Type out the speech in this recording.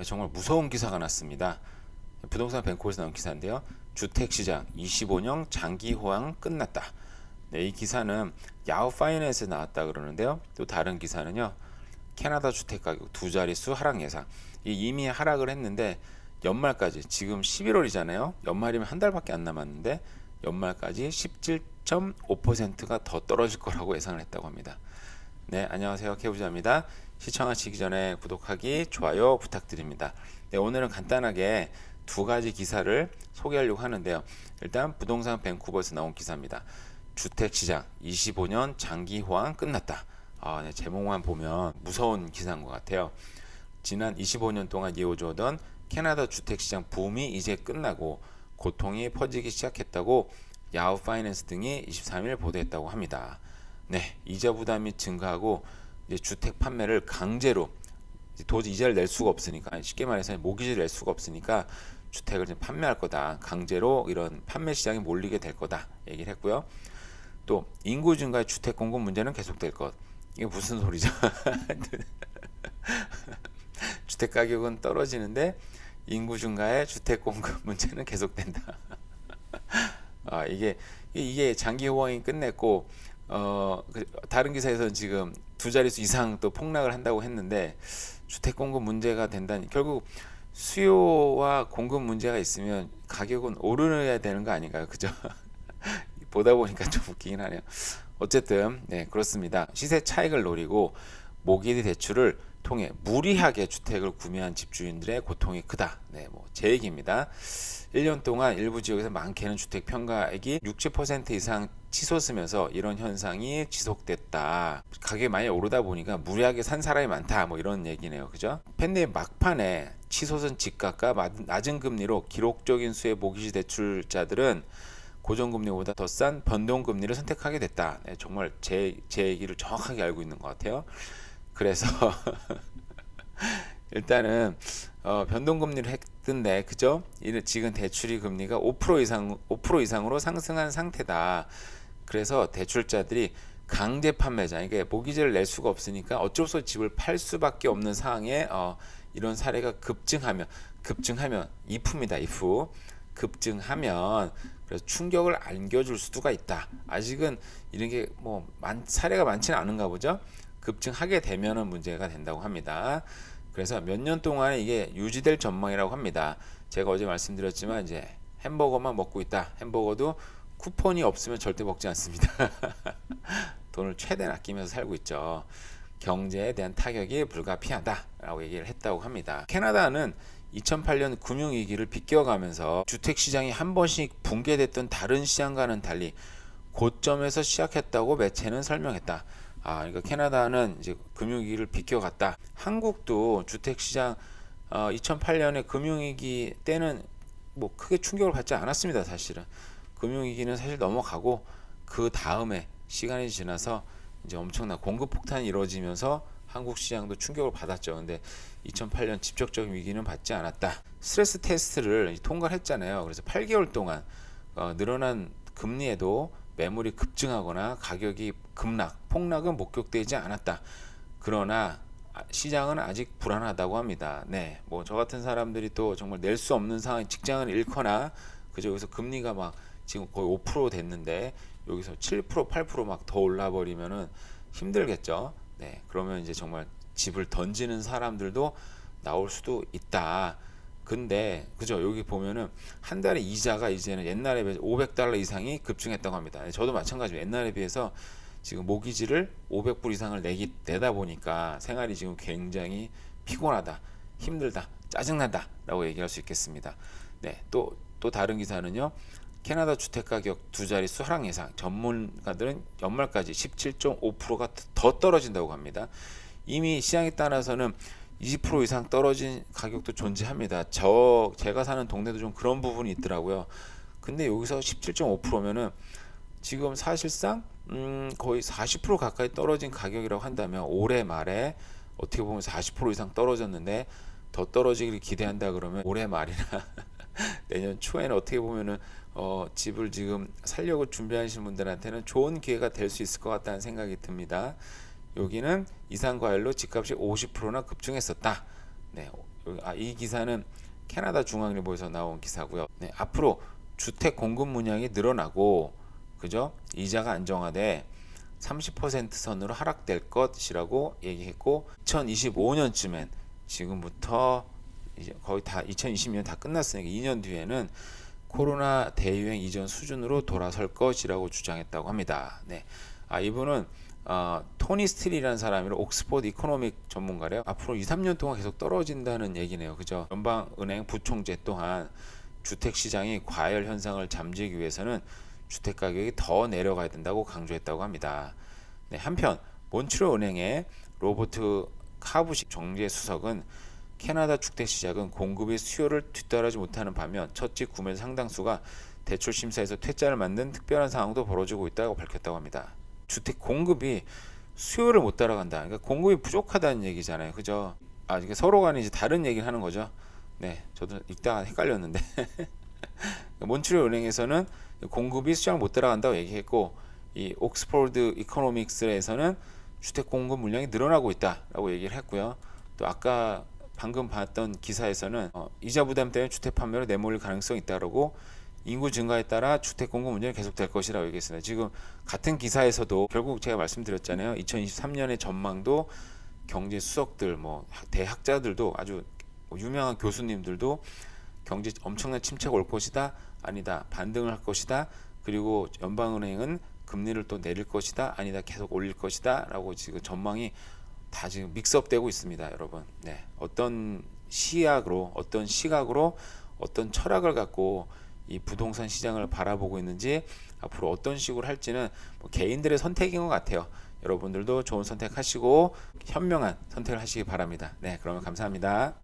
정말 무서운 기사가 났습니다. 부동산 뱅코에서 나온 기사인데요. 주택시장 25년 장기 호황 끝났다. 네, 이 기사는 야후 파이낸스에 나왔다 그러는데요. 또 다른 기사는요. 캐나다 주택가격 두 자릿수 하락 예상. 이미 하락을 했는데 연말까지 지금 11월이잖아요. 연말이면 한 달밖에 안 남았는데 연말까지 17.5%가 더 떨어질 거라고 예상을 했다고 합니다. 네, 안녕하세요. 케부자입니다. 시청하시기 전에 구독하기, 좋아요 부탁드립니다. 네, 오늘은 간단하게 두 가지 기사를 소개하려고 하는데요. 일단 부동산 밴쿠버에서 나온 기사입니다. 주택시장 25년 장기 호황 끝났다. 네, 제목만 보면 무서운 기사인 것 같아요. 지난 25년 동안 이어져오던 캐나다 주택시장 붐이 이제 끝나고 고통이 퍼지기 시작했다고 야후 파이낸스 등이 23일 보도했다고 합니다. 네, 이자 부담이 증가하고 이제 주택 판매를 강제로 도저히 이자를 낼 수가 없으니까, 쉽게 말해서 모기지를 낼 수가 없으니까 주택을 좀 판매할 거다. 강제로 이런 판매 시장에 몰리게 될 거다. 얘기를 했고요. 또 인구 증가의 주택 공급 문제는 계속될 것. 이게 무슨 소리죠? 주택 가격은 떨어지는데 인구 증가의 주택 공급 문제는 계속된다. 이게 장기 호황이 끝냈고, 다른 기사에서는 지금 두 자릿수 이상 또 폭락을 한다고 했는데, 주택 공급 문제가 된다니 결국 수요와 공급 문제가 있으면 가격은 오르야 되는 거 아닌가요? 그죠? 보다 보니까 좀 웃기긴 하네요. 어쨌든 네, 그렇습니다. 시세 차익을 노리고 모기지 대출을 통해 무리하게 주택을 구매한 집주인들의 고통이 크다. 네, 제 얘기입니다. 1년 동안 일부 지역에서 많게는 주택 평가액이 60% 이상 치솟으면서 이런 현상이 지속됐다. 가격이 많이 오르다 보니까 무리하게 산 사람이 많다. 이런 얘기네요. 그죠? 팬데믹 막판에 치솟은 집값과 낮은 금리로 기록적인 수의 모기지 대출자들은 고정금리보다 더 싼 변동금리를 선택하게 됐다. 네, 정말 제 얘기를 정확하게 알고 있는 것 같아요. 그래서 일단은 변동금리를 했던데, 그죠? 지금 대출이 금리가 5% 이상으로 상승한 상태다. 그래서 대출자들이 강제 판매자, 이게 모기지를 낼 수가 없으니까 어쩔 수 없이 집을 팔 수밖에 없는 상황에 이런 사례가 급증하면 if입니다. if 급증하면 그래서 충격을 안겨줄 수가 있다. 아직은 이런 게 사례가 많지는 않은가 보죠. 급증하게 되면은 문제가 된다고 합니다. 그래서 몇 년 동안 이게 유지될 전망이라고 합니다. 제가 어제 말씀드렸지만 이제 햄버거만 먹고 있다. 햄버거도 쿠폰이 없으면 절대 먹지 않습니다. 돈을 최대한 아끼면서 살고 있죠. 경제에 대한 타격이 불가피하다라고 얘기를 했다고 합니다. 캐나다는 2008년 금융위기를 비껴가면서 주택시장이 한 번씩 붕괴됐던 다른 시장과는 달리 고점에서 시작했다고 매체는 설명했다. 그러니까 캐나다는 이제 금융위기를 비껴갔다. 한국도 주택시장 2008년에 금융위기 때는 크게 충격을 받지 않았습니다. 사실은 금융위기는 사실 넘어가고 그 다음에 시간이 지나서 이제 엄청난 공급 폭탄이 이루어지면서 한국 시장도 충격을 받았죠. 근데 2008년 직접적인 위기는 받지 않았다. 스트레스 테스트를 통과를 했잖아요. 그래서 8개월 동안 늘어난 금리에도 매물이 급증하거나 가격이 폭락은 목격되지 않았다. 그러나 시장은 아직 불안하다고 합니다. 네, 저 같은 사람들이 또 정말 낼 수 없는 상황, 직장을 잃거나 그저 여기서 금리가 지금 거의 5% 됐는데 여기서 7%, 8% 더 올라 버리면은 힘들겠죠. 네, 그러면 이제 정말 집을 던지는 사람들도 나올 수도 있다. 근데 그죠, 여기 보면은 한 달에 이자가 이제는 옛날에 비해서 $500 이상이 급증했다고 합니다. 저도 마찬가지로 옛날에 비해서 지금 모기지를 500불 이상을 내다 보니까 생활이 지금 굉장히 피곤하다, 힘들다, 짜증난다 라고 얘기할 수 있겠습니다. 네, 또 다른 기사는요, 캐나다 주택가격 두 자릿수 하락 예상. 전문가들은 연말까지 17.5%가 더 떨어진다고 합니다. 이미 시장에 따라서는 20% 이상 떨어진 가격도 존재합니다. 제가 사는 동네도 좀 그런 부분이 있더라고요. 근데 여기서 17.5%면은 지금 사실상 거의 40% 가까이 떨어진 가격이라고 한다면, 올해 말에 어떻게 보면 40% 이상 떨어졌는데 더 떨어지기를 기대한다 그러면 올해 말이나 내년 초에는 어떻게 보면은 집을 지금 살려고 준비하시는 분들한테는 좋은 기회가 될 수 있을 것 같다는 생각이 듭니다. 여기는 이상과일로 집값이 50%나 급증했었다. 네, 이 기사는 캐나다 중앙일보에서 나온 기사고요. 네, 앞으로 주택 공급 물량이 늘어나고 그죠? 이자가 안정화돼 30% 선으로 하락될 것이라고 얘기했고 2025년쯤엔 지금부터 이제 거의 다 2020년 다 끝났으니까 2년 뒤에는 코로나 대유행 이전 수준으로 돌아설 것이라고 주장했다고 합니다. 네. 이분은 토니 스틸이라는 사람이 옥스퍼드 이코노믹 전문가래요. 앞으로 2, 3년 동안 계속 떨어진다는 얘기네요. 그죠? 연방은행 부총재 또한 주택 시장이 과열 현상을 잠재우기 위해서는 주택 가격이 더 내려가야 된다고 강조했다고 합니다. 네, 한편 몬트리올 은행의 로버트 카부식 정제 수석은 캐나다 주택 시장은 공급이 수요를 뒤따르지 못하는 반면 첫집 구매 상당수가 대출 심사에서 퇴짜를 맞는 특별한 상황도 벌어지고 있다고 밝혔다고 합니다. 주택 공급이 수요를 못 따라간다. 그러니까 공급이 부족하다는 얘기잖아요. 그죠? 이게 서로 간에 이제 다른 얘기를 하는 거죠. 네, 저도 읽다가 헷갈렸는데 몬트리올 은행에서는 공급이 수요를 못 따라간다고 얘기했고 이 옥스퍼드 이코노믹스에서는 주택 공급 물량이 늘어나고 있다라고 얘기를 했고요. 또 아까 방금 봤던 기사에서는 이자 부담 때문에 주택 판매로 내몰릴 가능성이 있다고 인구 증가에 따라 주택 공급 문제는 계속될 것이라고 얘기했습니다. 지금 같은 기사에서도 결국 제가 말씀드렸잖아요. 2023년의 전망도 경제 수석들, 대학자들도 아주 유명한 교수님들도 경제 엄청난 침체가 올 것이다, 아니다, 반등을 할 것이다, 그리고 연방은행은 금리를 또 내릴 것이다, 아니다, 계속 올릴 것이다 라고 지금 전망이 다 지금 믹스업되고 있습니다, 여러분. 네, 어떤 시각으로, 어떤 시각으로, 어떤 철학을 갖고 이 부동산 시장을 바라보고 있는지 앞으로 어떤 식으로 할지는 개인들의 선택인 것 같아요. 여러분들도 좋은 선택하시고 현명한 선택을 하시기 바랍니다. 네, 그러면 감사합니다.